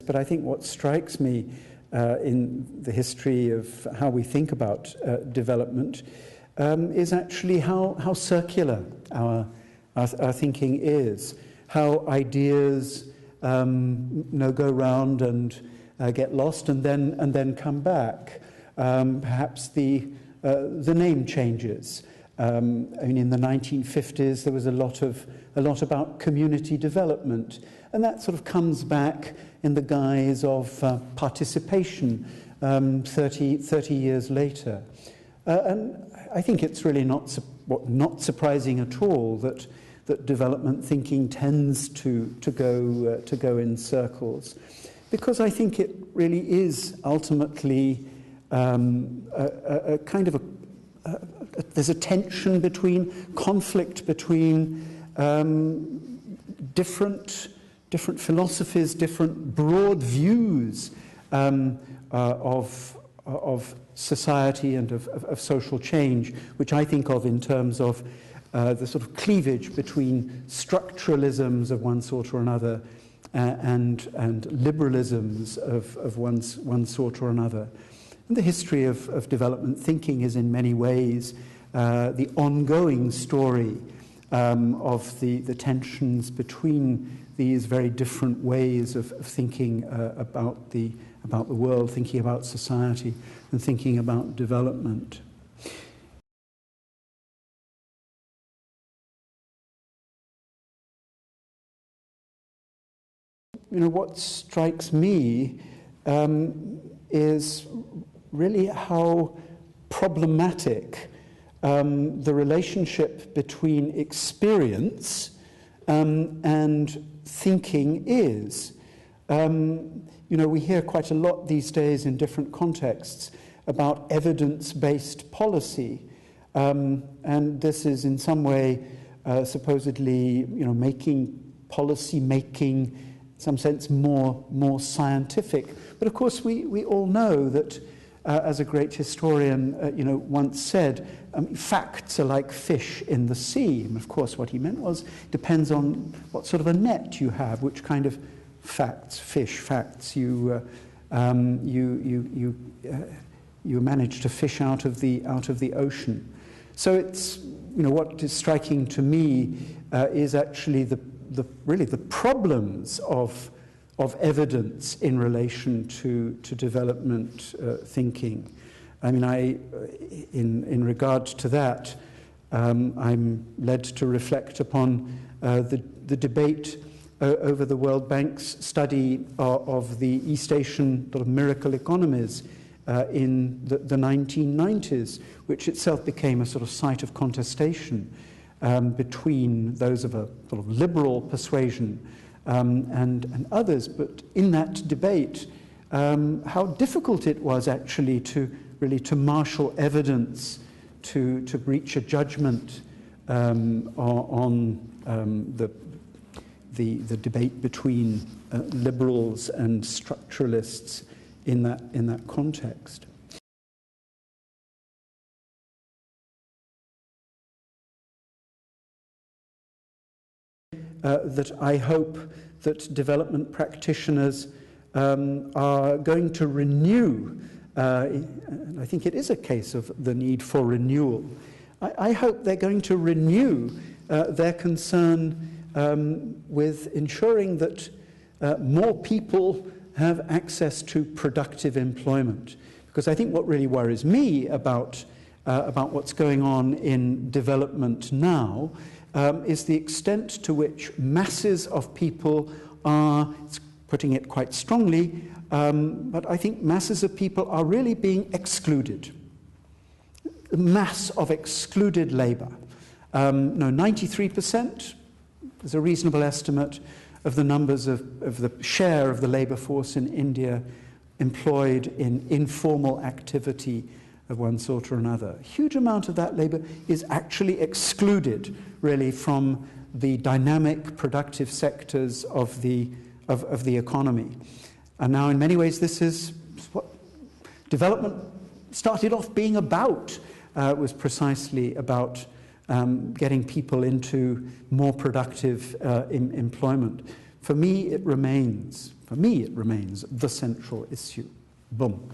But I think what strikes me in the history of how we think about development is actually how circular our thinking is, how ideas go round and get lost and then come back. Perhaps the name changes. I mean, in the 1950s, there was a lot about community development, and that sort of comes back in the guise of participation 30 years later. And I think it's really not surprising at all that development thinking tends to go in circles, because I think it really is ultimately a kind of there's a tension conflict between different philosophies, different broad views of society and of social change, which I think of in terms of the sort of cleavage between structuralisms of one sort or another and liberalisms of one sort or another. And the history of development thinking is in many ways the ongoing story of the tensions between these very different ways of thinking about the world, thinking about society, and thinking about development. You know, what strikes me is really how problematic the relationship between experience and thinking is. You know, we hear quite a lot these days in different contexts about evidence-based policy, and this is in some way supposedly, you know, making policy making, in some sense, more scientific. But of course, we all know that, as a great historian, you know, once said, facts are like fish in the sea. And of course, what he meant was, depends on what sort of a net you have, which kind of fish facts you manage to fish out of the ocean. So it's, you know, what is striking to me is actually really the problems of evidence in relation to development thinking. I mean, in regard to that, I'm led to reflect upon the debate over the World Bank's study of the East Asian sort of miracle economies in the 1990s, which itself became a sort of site of contestation between those of a sort of liberal persuasion and others. But in that debate, how difficult it was actually to marshal evidence to reach a judgment on the debate between liberals and structuralists in that context. That I hope that development practitioners are going to renew, and I think it is a case of the need for renewal. I hope they're going to renew their concern with ensuring that more people have access to productive employment. Because I think what really worries me about what's going on in development now is the extent to which masses of people are, it's putting it quite strongly, but I think masses of people are really being excluded. A mass of excluded labor. 93% is a reasonable estimate of the numbers of the share of the labor force in India employed in informal activity of one sort or another. A huge amount of that labor is actually excluded, really, from the dynamic, productive sectors of the economy. And now, in many ways, this is what development started off being about. It was precisely about getting people into more productive employment. for me it remains the central issue. Boom.